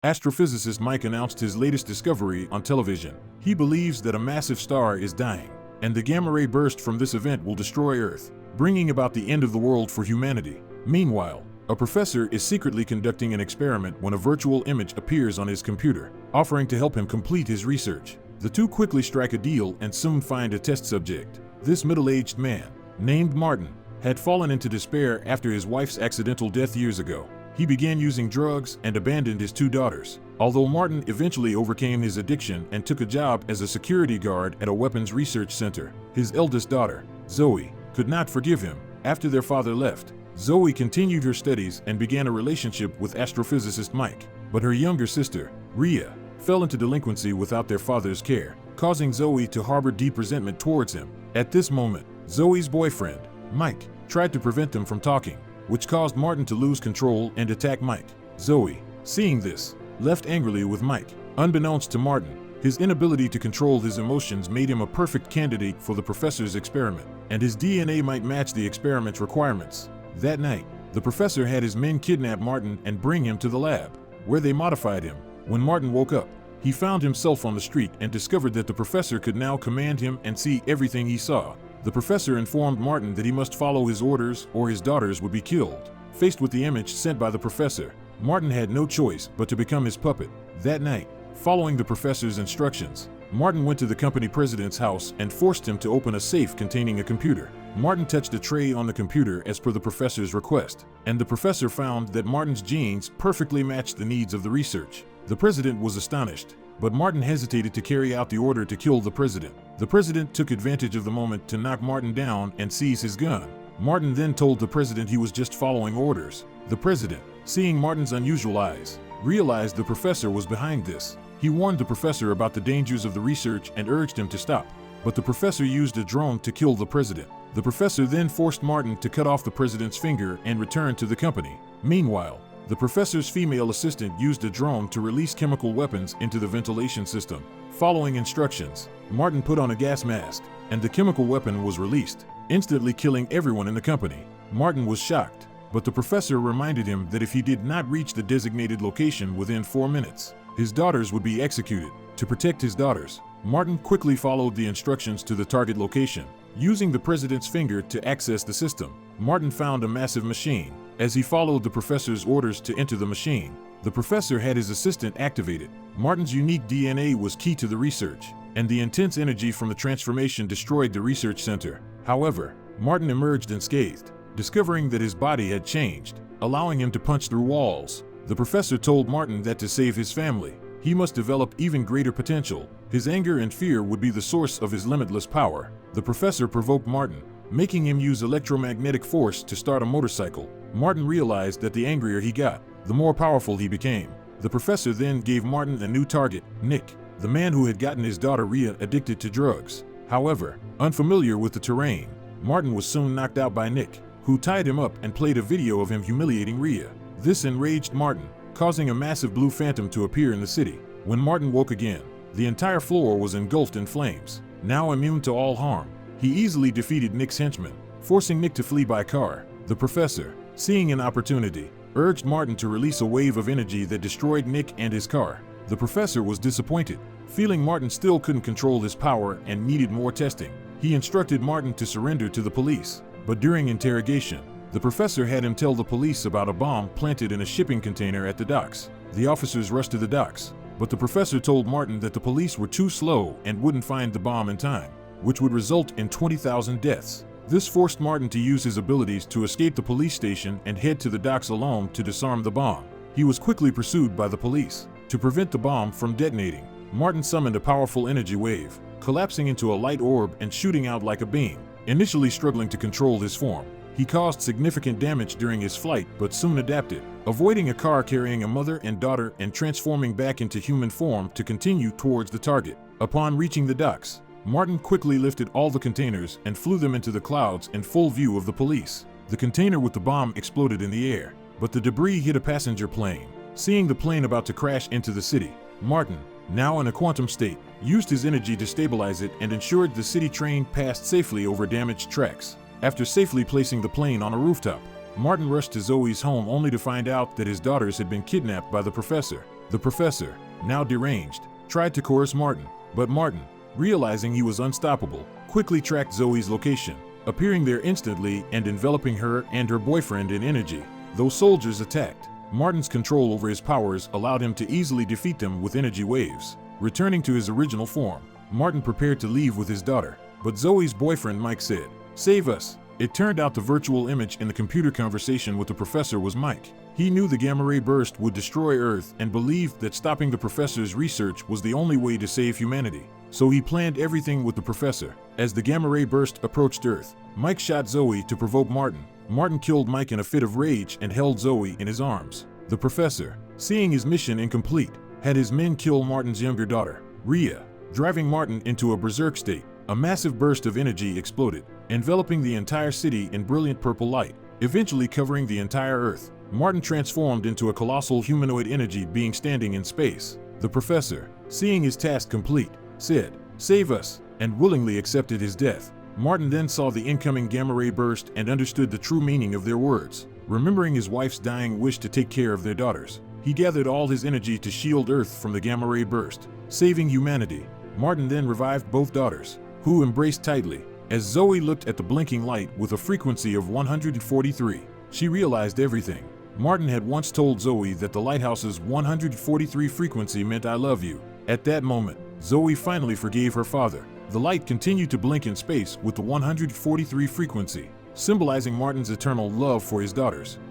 Astrophysicist Mike announced his latest discovery on television. He believes that a massive star is dying, and the gamma ray burst from this event will destroy Earth, bringing about the end of the world for humanity. Meanwhile, a professor is secretly conducting an experiment when a virtual image appears on his computer, offering to help him complete his research. The two quickly strike a deal and soon find a test subject. This middle-aged man, named Martin, had fallen into despair after his wife's accidental death years ago. He began using drugs and abandoned his two daughters. Although Martin eventually overcame his addiction and took a job as a security guard at a weapons research center, his eldest daughter, Zoe, could not forgive him. After their father left, Zoe continued her studies and began a relationship with astrophysicist Mike. But her younger sister, Rhea, fell into delinquency without their father's care, causing Zoe to harbor deep resentment towards him. At this moment, Zoe's boyfriend, Mike, tried to prevent them from talking, which caused Martin to lose control and attack Mike. Zoe, seeing this, left angrily with Mike. Unbeknownst to Martin, his inability to control his emotions made him a perfect candidate for the professor's experiment, and his DNA might match the experiment's requirements. That night, the professor had his men kidnap Martin and bring him to the lab, where they modified him. When Martin woke up, he found himself on the street and discovered that the professor could now command him and see everything he saw. The professor informed Martin that he must follow his orders or his daughters would be killed. Faced with the image sent by the professor, Martin had no choice but to become his puppet. That night, following the professor's instructions, Martin went to the company president's house and forced him to open a safe containing a computer. Martin touched a tray on the computer as per the professor's request, and the professor found that Martin's genes perfectly matched the needs of the research. The president was astonished, but Martin hesitated to carry out the order to kill the president. The president took advantage of the moment to knock Martin down and seize his gun. Martin then told the president he was just following orders. The president, seeing Martin's unusual eyes, realized the professor was behind this. He warned the professor about the dangers of the research and urged him to stop, but the professor used a drone to kill the president. The professor then forced Martin to cut off the president's finger and return to the company. Meanwhile, the professor's female assistant used a drone to release chemical weapons into the ventilation system. Following instructions, Martin put on a gas mask, and the chemical weapon was released, instantly killing everyone in the company. Martin was shocked, but the professor reminded him that if he did not reach the designated location within 4 minutes, his daughters would be executed. To protect his daughters, Martin quickly followed the instructions to the target location. Using the president's finger to access the system, Martin found a massive machine. As he followed the professor's orders to enter the machine, the professor had his assistant activated. Martin's unique DNA was key to the research, and the intense energy from the transformation destroyed the research center. However, Martin emerged unscathed, discovering that his body had changed, allowing him to punch through walls. The professor told Martin that to save his family, he must develop even greater potential. His anger and fear would be the source of his limitless power. The professor provoked Martin, making him use electromagnetic force to start a motorcycle. Martin realized that the angrier he got, the more powerful he became. The professor then gave Martin a new target, Nick, the man who had gotten his daughter Rhea addicted to drugs. However, unfamiliar with the terrain, Martin was soon knocked out by Nick, who tied him up and played a video of him humiliating Rhea. This enraged Martin, causing a massive blue phantom to appear in the city. When Martin woke again, the entire floor was engulfed in flames. Now immune to all harm, he easily defeated Nick's henchmen, forcing Nick to flee by car. The professor, seeing an opportunity, urged Martin to release a wave of energy that destroyed Nick and his car. The professor was disappointed, feeling Martin still couldn't control his power and needed more testing. He instructed Martin to surrender to the police, but during interrogation, the professor had him tell the police about a bomb planted in a shipping container at the docks. The officers rushed to the docks, but the professor told Martin that the police were too slow and wouldn't find the bomb in time, which would result in 20,000 deaths. This forced Martin to use his abilities to escape the police station and head to the docks alone to disarm the bomb. He was quickly pursued by the police. To prevent the bomb from detonating, Martin summoned a powerful energy wave, collapsing into a light orb and shooting out like a beam. Initially struggling to control his form, he caused significant damage during his flight but soon adapted, avoiding a car carrying a mother and daughter and transforming back into human form to continue towards the target. Upon reaching the docks, Martin quickly lifted all the containers and flew them into the clouds in full view of the police. The container with the bomb exploded in the air, but the debris hit a passenger plane. Seeing the plane about to crash into the city, Martin, now in a quantum state, used his energy to stabilize it and ensured the city train passed safely over damaged tracks. After safely placing the plane on a rooftop, Martin rushed to Zoe's home only to find out that his daughters had been kidnapped by the professor. The professor, now deranged, tried to coerce Martin, but Martin, realizing he was unstoppable, quickly tracked Zoe's location, appearing there instantly and enveloping her and her boyfriend in energy. Though soldiers attacked, Martin's control over his powers allowed him to easily defeat them with energy waves. Returning to his original form, Martin prepared to leave with his daughter, but Zoe's boyfriend Mike said, "Save us." It turned out the virtual image in the computer conversation with the professor was Mike. He knew the gamma ray burst would destroy Earth and believed that stopping the professor's research was the only way to save humanity. So he planned everything with the professor. As the gamma ray burst approached Earth, Mike shot Zoe to provoke Martin. Martin killed Mike in a fit of rage and held Zoe in his arms. The professor, seeing his mission incomplete, had his men kill Martin's younger daughter, Rhea, driving Martin into a berserk state. A massive burst of energy exploded, enveloping the entire city in brilliant purple light, eventually covering the entire Earth. Martin transformed into a colossal humanoid energy being standing in space. The professor, seeing his task complete, said, "Save us," and willingly accepted his death. Martin then saw the incoming gamma ray burst and understood the true meaning of their words. Remembering his wife's dying wish to take care of their daughters, he gathered all his energy to shield Earth from the gamma ray burst, saving humanity. Martin then revived both daughters, who embraced tightly. As Zoe looked at the blinking light with a frequency of 143, she realized everything. Martin had once told Zoe that the lighthouse's 143 frequency meant "I love you." At that moment, Zoe finally forgave her father. The light continued to blink in space with the 143 frequency, symbolizing Martin's eternal love for his daughters.